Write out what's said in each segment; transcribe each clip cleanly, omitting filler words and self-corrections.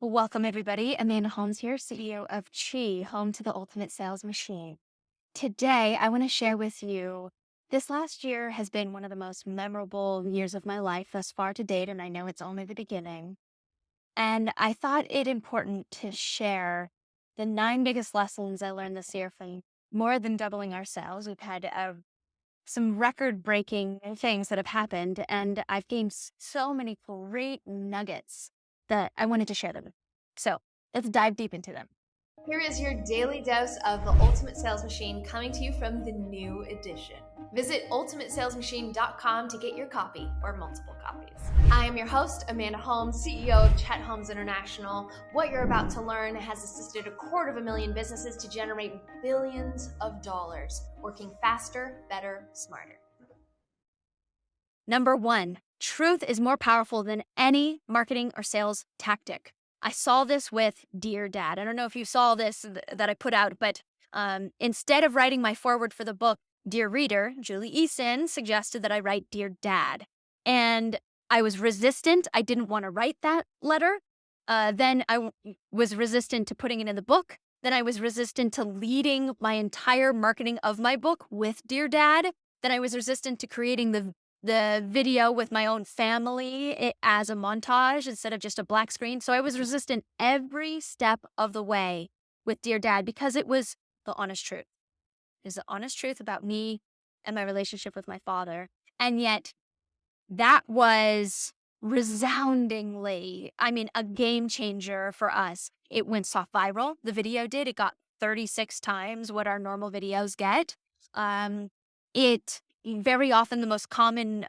Welcome, everybody. Amanda Holmes here, CEO of Chi, home to the ultimate sales machine. Today, I want to share with you this last year has been one of the most memorable years of my life thus far to date, and I know it's only the beginning. And I thought it important to share the 9 biggest lessons I learned this year from more than doubling our sales. We've had some record breaking things that have happened, and I've gained so many great nuggets that I wanted to share them. So let's dive deep into them. Here is your daily dose of the Ultimate Sales Machine coming to you from the new edition. Visit ultimatesalesmachine.com to get your copy or multiple copies. I am your host, Amanda Holmes, CEO of Chet Holmes International. What you're about to learn has assisted 250,000 businesses to generate billions of dollars, working faster, better, smarter. Number one, truth is more powerful than any marketing or sales tactic. I saw this with Dear Dad. I don't know if you saw this that I put out, but instead of writing my foreword for the book, Dear Reader, Julie Eason suggested that I write Dear Dad. And I was resistant. I didn't want to write that letter. Then I was resistant to putting it in the book. Then I was resistant to leading my entire marketing of my book with Dear Dad. Then I was resistant to creating the video with my own family as a montage instead of just a black screen. So I was resistant every step of the way with Dear Dad because it was the honest truth. It was the honest truth about me and my relationship with my father. And yet that was resoundingly, a game changer for us. It went soft viral. The video did. It got 36 times what our normal videos get. It very often the most common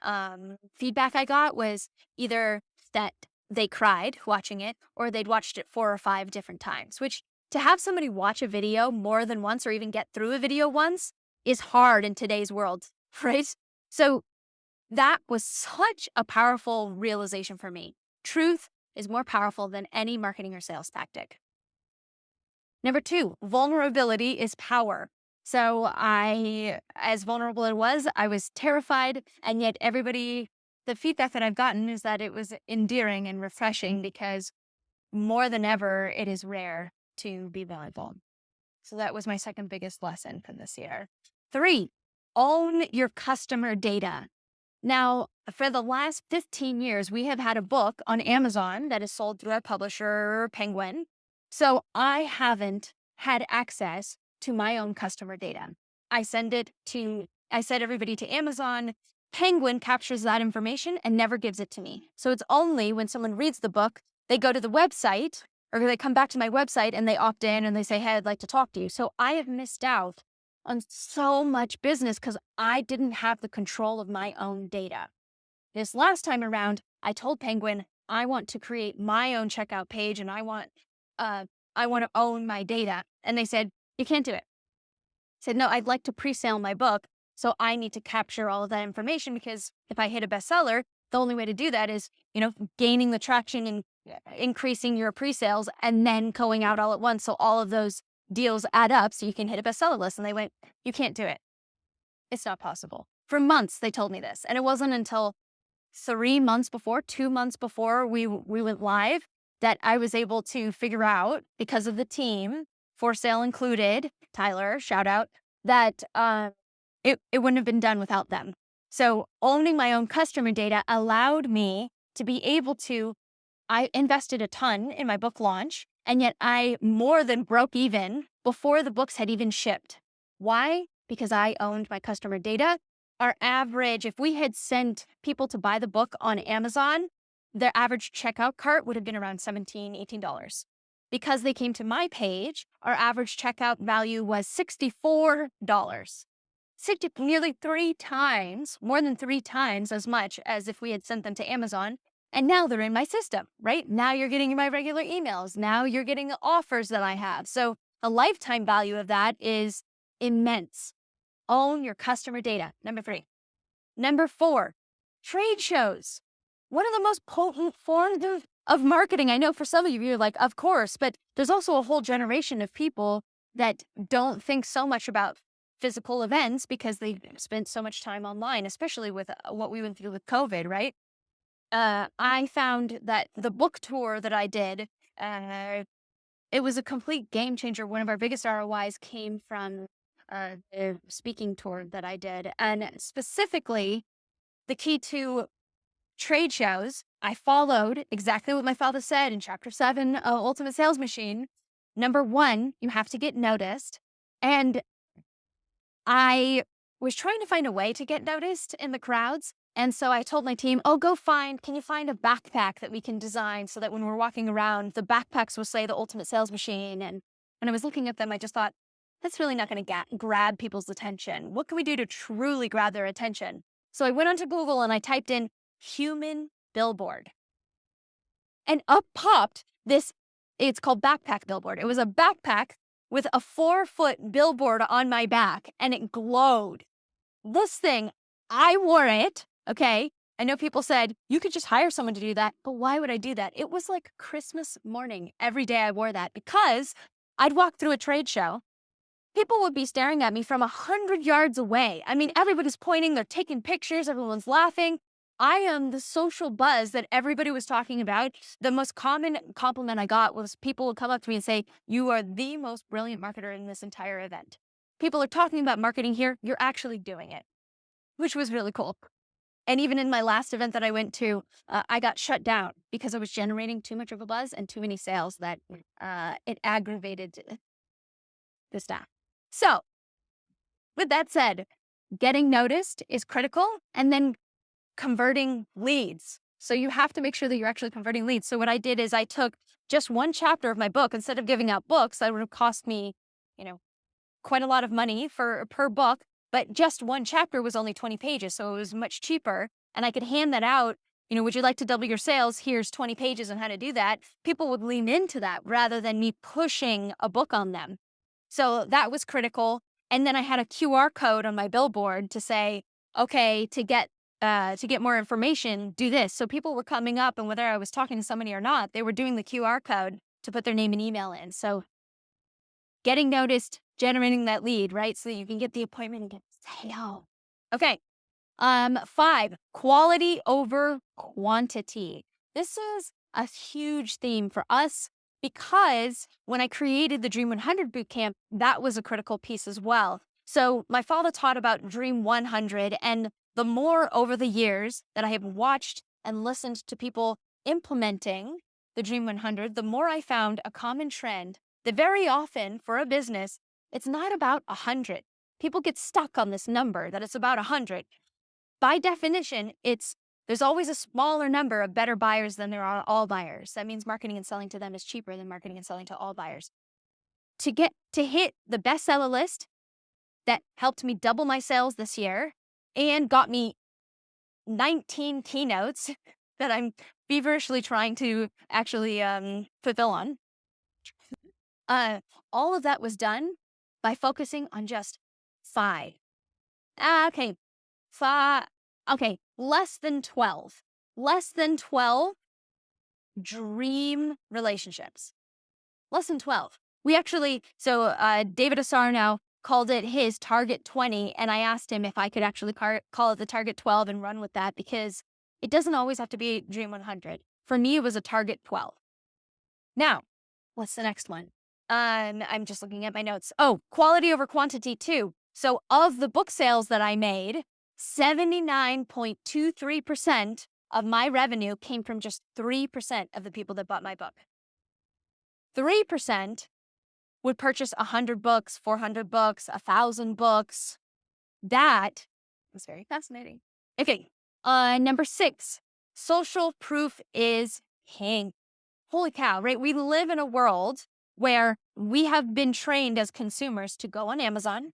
feedback I got was either that they cried watching it or they'd watched it 4 or 5 different times, which to have somebody watch a video more than once or even get through a video once is hard in today's world, right? So that was such a powerful realization for me. Truth is more powerful than any marketing or sales tactic. Number 2, vulnerability is power. So as vulnerable I was terrified, and yet the feedback that I've gotten is that it was endearing and refreshing because more than ever, it is rare to be vulnerable. So that was my second biggest lesson from this year. 3, own your customer data. Now, for the last 15 years, we have had a book on Amazon that is sold through our publisher, Penguin. So I haven't had access to my own customer data. I send everybody to Amazon. Penguin captures that information and never gives it to me. So it's only when someone reads the book, they go to the website or they come back to my website and they opt in and they say, hey, I'd like to talk to you. So I have missed out on so much business because I didn't have the control of my own data. This last time around, I told Penguin, I want to create my own checkout page and I want to own my data. And they said, you can't do it. I said, no, I'd like to pre-sale my book. So I need to capture all of that information because if I hit a bestseller, the only way to do that is, gaining the traction and increasing your pre-sales and then going out all at once. So all of those deals add up so you can hit a bestseller list. And they went, you can't do it. It's not possible. For months, they told me this. And it wasn't until 2 months before we went live that I was able to figure out, because of the team, For Sale Included, Tyler, shout out, that it wouldn't have been done without them. So owning my own customer data allowed me to be able to, I invested a ton in my book launch, and yet I more than broke even before the books had even shipped. Why? Because I owned my customer data. Our average, if we had sent people to buy the book on Amazon, their average checkout cart would have been around $17, $18. Because they came to my page, our average checkout value was $64. Nearly 3 times, more than 3 times as much as if we had sent them to Amazon. And now they're in my system, right? Now you're getting my regular emails. Now you're getting the offers that I have. So the lifetime value of that is immense. Own your customer data. Number 3. Number 4, trade shows. One of the most potent forms of marketing. I know for some of you, you're like, of course, but there's also a whole generation of people that don't think so much about physical events because they've spent so much time online, especially with what we went through with COVID, right? I found that the book tour that I did it was a complete game changer. One of our biggest ROIs came from the speaking tour that I did. And specifically, the key to trade shows, I followed exactly what my father said in chapter 7 of Ultimate Sales Machine. Number one, you have to get noticed. And I was trying to find a way to get noticed in the crowds. And so I told my team, oh, can you find a backpack that we can design so that when we're walking around, the backpacks will say the Ultimate Sales Machine. And when I was looking at them, I just thought, that's really not going to grab people's attention. What can we do to truly grab their attention? So I went onto Google and I typed in human billboard. And up popped this, it's called backpack billboard. It was a backpack with a 4-foot billboard on my back and it glowed. This thing, I wore it, okay? I know people said, you could just hire someone to do that, but why would I do that? It was like Christmas morning. Every day I wore that because I'd walk through a trade show. People would be staring at me from 100 yards away. I mean, everybody's pointing, they're taking pictures, everyone's laughing. I am the social buzz that everybody was talking about. The most common compliment I got was people would come up to me and say, you are the most brilliant marketer in this entire event. People are talking about marketing here. You're actually doing it, which was really cool. And even in my last event that I went to, I got shut down because I was generating too much of a buzz and too many sales that it aggravated the staff. So with that said, getting noticed is critical, and then converting leads. So you have to make sure that you're actually converting leads. So what I did is I took just one chapter of my book. Instead of giving out books, that would have cost me, quite a lot of money per book, but just one chapter was only 20 pages. So it was much cheaper. And I could hand that out. Would you like to double your sales? Here's 20 pages on how to do that. People would lean into that rather than me pushing a book on them. So that was critical. And then I had a QR code on my billboard to say, okay, to get more information, do this. So people were coming up, and whether I was talking to somebody or not, they were doing the QR code to put their name and email in. So getting noticed, generating that lead, right? So that you can get the appointment and get sale. Okay. 5, quality over quantity. This is a huge theme for us because when I created the Dream 100 Bootcamp, that was a critical piece as well. So my father taught about Dream 100, and the more over the years that I have watched and listened to people implementing the Dream 100, the more I found a common trend that very often for a business, it's not about 100. People get stuck on this number that it's about 100. By definition, there's always a smaller number of better buyers than there are all buyers. That means marketing and selling to them is cheaper than marketing and selling to all buyers. To hit the bestseller list that helped me double my sales this year and got me 19 keynotes that I'm feverishly trying to actually fulfill on. All of that was done by focusing on just 5. Less than 12. Less than 12 dream relationships. Less than 12. We actually, David Asarnow called it his target 20, and I asked him if I could actually call it the target 12 and run with that, because it doesn't always have to be Dream 100. For me, it was a target 12. Now, what's the next one? I'm just looking at my notes. Oh, quality over quantity too. So of the book sales that I made, 79.23% of my revenue came from just 3% of the people that bought my book. 3% would purchase 100 books, 400 books, 1,000 books. That was very fascinating. Okay, number 6, social proof is king. Holy cow, right? We live in a world where we have been trained as consumers to go on Amazon,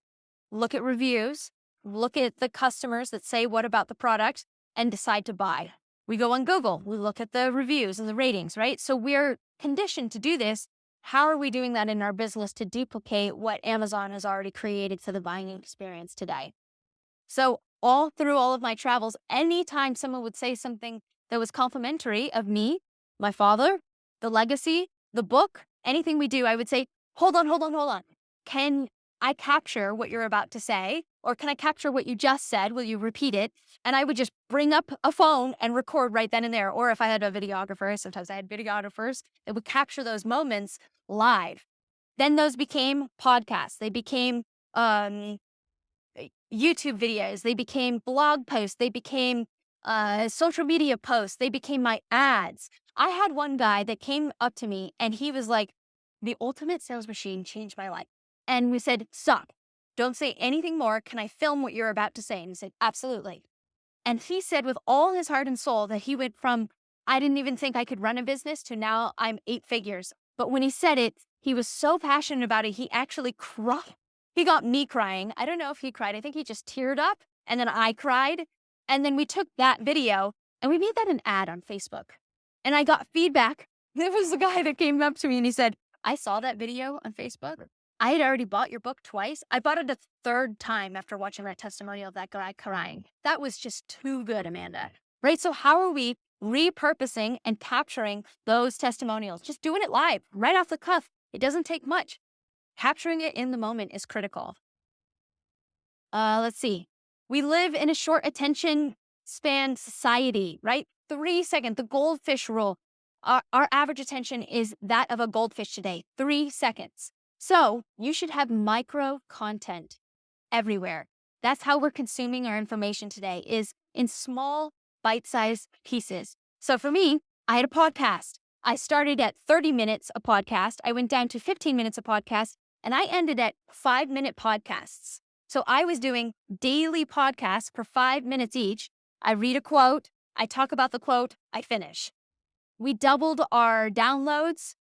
look at reviews, look at the customers that say what about the product, and decide to buy. We go on Google, we look at the reviews and the ratings, right? So we're conditioned to do this. How are we doing that in our business to duplicate what Amazon has already created for the buying experience today? So all through all of my travels, anytime someone would say something that was complimentary of me, my father, the legacy, the book, anything we do, I would say, hold on. Can I capture what you're about to say? Or can I capture what you just said? Will you repeat it? And I would just bring up a phone and record right then and there. Or if I had a videographer, sometimes I had videographers that would capture those moments live. Then those became podcasts. They became YouTube videos. They became blog posts. They became social media posts. They became my ads. I had one guy that came up to me and he was like, the Ultimate Sales Machine changed my life. And we said, stop. Don't say anything more. Can I film what you're about to say? And he said, absolutely. And he said with all his heart and soul that he went from, I didn't even think I could run a business to now I'm 8 figures. But when he said it, he was so passionate about it. He actually cried. He got me crying. I don't know if he cried. I think he just teared up and then I cried. And then we took that video and we made that an ad on Facebook. And I got feedback. There was a guy that came up to me and he said, I saw that video on Facebook. I had already bought your book twice. I bought it a third time after watching that testimonial of that guy crying. That was just too good, Amanda. Right? So how are we repurposing and capturing those testimonials? Just doing it live, right off the cuff. It doesn't take much. Capturing it in the moment is critical. Let's see. We live in a short attention span society, right? 3 seconds, the goldfish rule. Our average attention is that of a goldfish today, 3 seconds. So you should have micro content everywhere. That's how we're consuming our information today, is in small bite-sized pieces. So for me, I had a podcast. I started at 30 minutes a podcast. I went down to 15 minutes a podcast, and I ended at 5-minute podcasts. So I was doing daily podcasts for 5 minutes each. I read a quote, I talk about the quote, I finish. We doubled our downloads.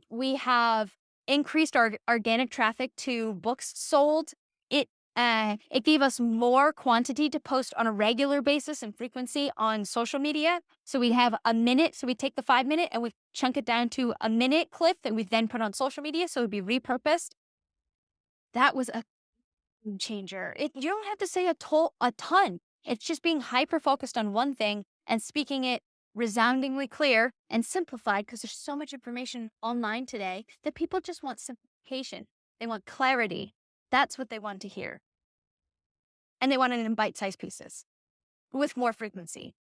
We have increased our organic traffic to books sold. It gave us more quantity to post on a regular basis and frequency on social media. So we'd have a minute. So we take the 5-minute and we chunk it down to a minute clip that we then put on social media. So it'd be repurposed. That was a game changer. You don't have to say a ton. It's just being hyper-focused on one thing and speaking it resoundingly clear and simplified, because there's so much information online today that people just want simplification. They want clarity. That's what they want to hear. And they want it in bite-sized pieces with more frequency.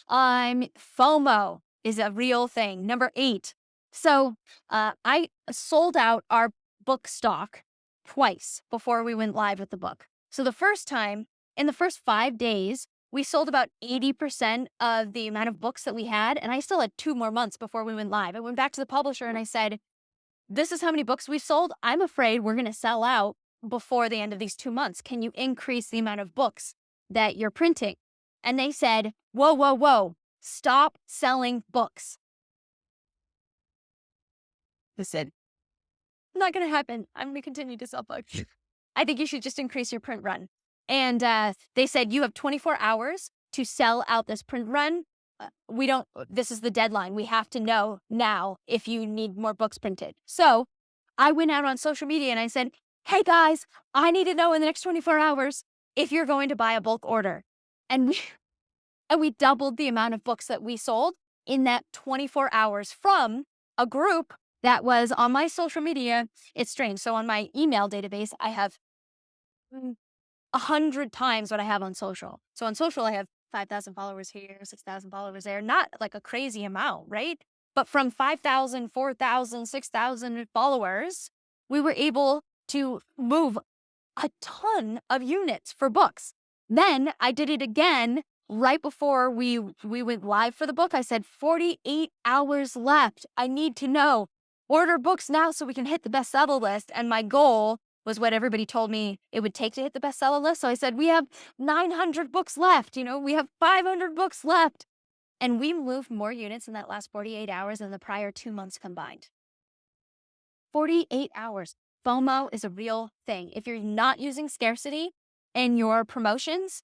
FOMO is a real thing. Number 8. So I sold out our book stock twice before we went live with the book. So the first time, in the first 5 days, we sold about 80% of the amount of books that we had, and I still had 2 more months before we went live. I went back to the publisher and I said, this is how many books we've sold. I'm afraid we're going to sell out before the end of these 2 months. Can you increase the amount of books that you're printing? And they said, whoa, stop selling books. I said, not going to happen. I'm going to continue to sell books. I think you should just increase your print run. And they said, you have 24 hours to sell out this print run. This is the deadline. We have to know now if you need more books printed. So I went out on social media and I said, hey guys, I need to know in the next 24 hours if you're going to buy a bulk order. And we doubled the amount of books that we sold in that 24 hours from a group that was on my social media. It's strange. So on my email database, I have 100 times what I have on social. So on social, I have 5,000 followers here, 6,000 followers there. Not like a crazy amount, right? But from 5,000, 4,000, 6,000 followers, we were able to move a ton of units for books. Then I did it again right before we went live for the book. I said, 48 hours left. I need to know. Order books now so we can hit the bestseller list. And my goal was what everybody told me it would take to hit the bestseller list. So I said, we have 900 books left. We have 500 books left. And we moved more units in that last 48 hours than the prior 2 months combined. 48 hours. FOMO is a real thing. If you're not using scarcity in your promotions,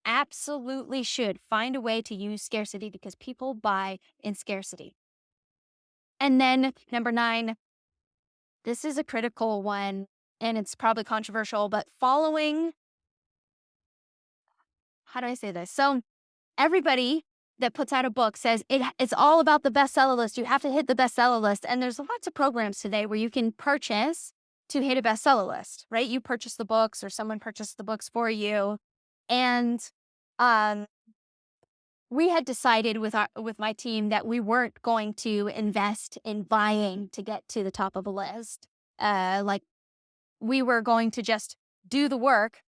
absolutely should find a way to use scarcity, because people buy in scarcity. And then number 9, this is a critical one and it's probably controversial, but following, how do I say this? So everybody that puts out a book says it's all about the bestseller list. You have to hit the bestseller list. And there's lots of programs today where you can purchase to hit a bestseller list, right? You purchase the books or someone purchased the books for you. And um, we had decided with my team that we weren't going to invest in buying to get to the top of a list. Like we were going to just do the work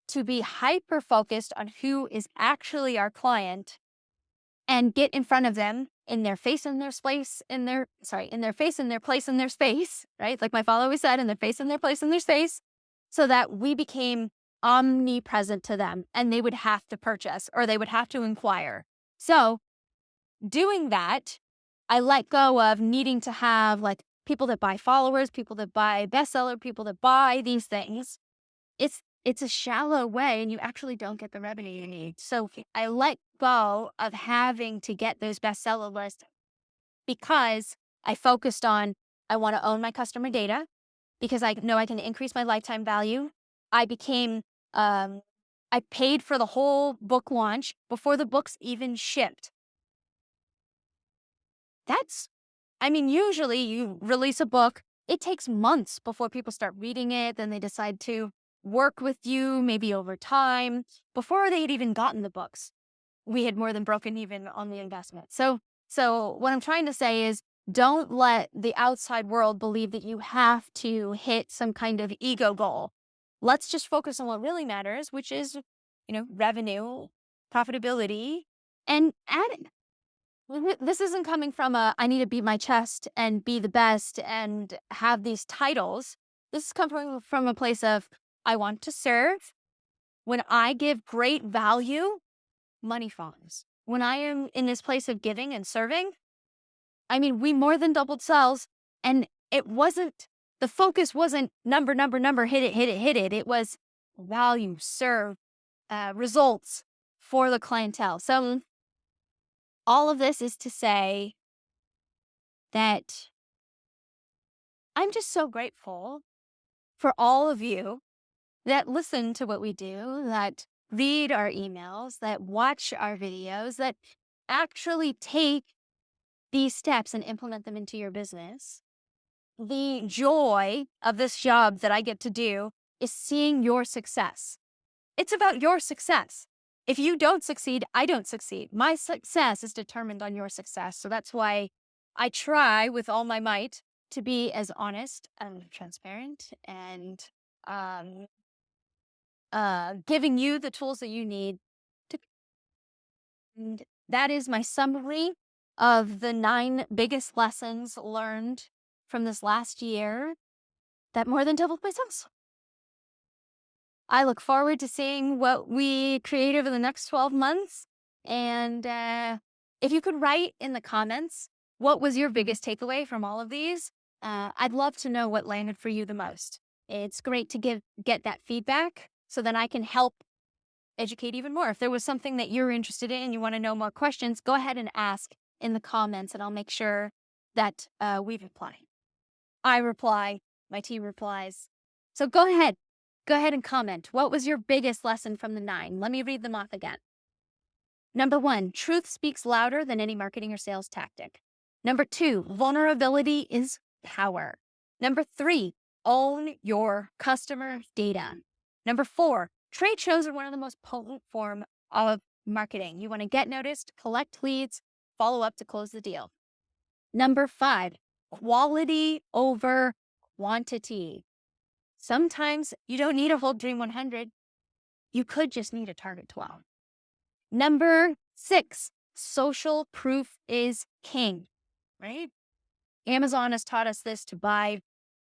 to be hyper focused on who is actually our client and get in front of them in their face and their place in their in their face and their place in their space, right? Like my father always said, in their face and their place in their space, so that we became omnipresent to them and they would have to purchase or they would have to inquire. So doing that, I let go of needing to have like people that buy followers, people that buy bestseller, people that buy these things. It's a shallow way and you actually don't get the revenue you need. So I let go of having to get those bestseller lists because I focused on I want to own my customer data because I know I can increase my lifetime value. I became I paid for the whole book launch before the books even shipped. Usually you release a book, it takes months before people start reading it. Then they decide to work with you, maybe over time. Before they had even gotten the books, we had more than broken even on the investment. So what I'm trying to say is don't let the outside world believe that you have to hit some kind of ego goal. Let's just focus on what really matters, which is, revenue, profitability, and adding. This isn't coming from I need to beat my chest and be the best and have these titles. This is coming from a place of I want to serve. When I give great value, money follows. When I am in this place of giving and serving, we more than doubled sales, and the focus wasn't number, hit it, hit it, hit it. It was value, serve, results for the clientele. So all of this is to say that I'm just so grateful for all of you that listen to what we do, that read our emails, that watch our videos, that actually take these steps and implement them into your business. The joy of this job that I get to do is seeing your success. It's about your success. If you don't succeed, I don't succeed. My success is determined on your success. So that's why I try with all my might to be as honest and transparent and giving you the tools that you need to. And that is my summary of the 9 biggest lessons learned from this last year that more than doubled my sales. I look forward to seeing what we create over the next 12 months. And if you could write in the comments, what was your biggest takeaway from all of these? I'd love to know what landed for you the most. It's great to get that feedback so then I can help educate even more. If there was something that you're interested in and you want to know more questions, go ahead and ask in the comments and I'll make sure that we reply. I reply, my team replies. So go ahead and comment. What was your biggest lesson from the 9? Let me read them off again. Number 1, truth speaks louder than any marketing or sales tactic. Number 2, vulnerability is power. Number 3, own your customer data. Number 4, trade shows are one of the most potent form of marketing. You want to get noticed, collect leads, follow up to close the deal. Number 5, quality over quantity. Sometimes you don't need a whole Dream 100. You could just need a Target 12. Number 6, social proof is king, right? Amazon has taught us this to buy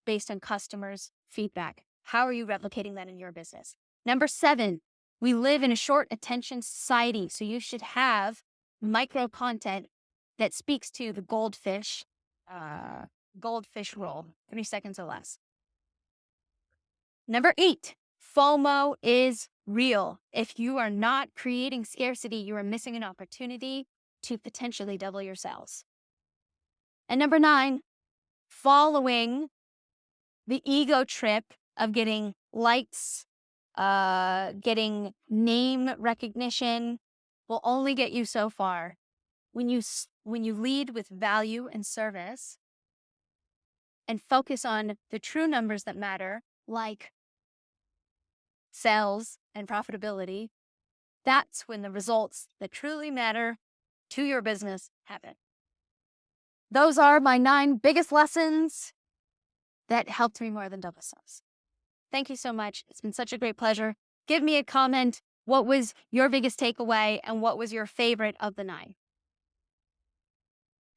based on customers' feedback. How are you replicating that in your business? Number 7, we live in a short attention society, so you should have micro content that speaks to the goldfish rule, 3 seconds or less. Number 8, FOMO is real. If you are not creating scarcity, you are missing an opportunity to potentially double your sales. And number 9, following the ego trip of getting likes, getting name recognition will only get you so far. When you lead with value and service, and focus on the true numbers that matter, like sales and profitability, that's when the results that truly matter to your business happen. Those are my 9 biggest lessons that helped me more than double sales. Thank you so much. It's been such a great pleasure. Give me a comment. What was your biggest takeaway and what was your favorite of the 9?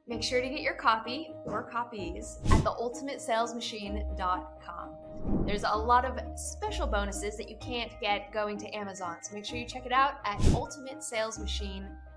Make sure to get your copy or copies at theultimatesalesmachine.com. There's a lot of special bonuses that you can't get going to Amazon, so make sure you check it out at ultimatesalesmachine.com.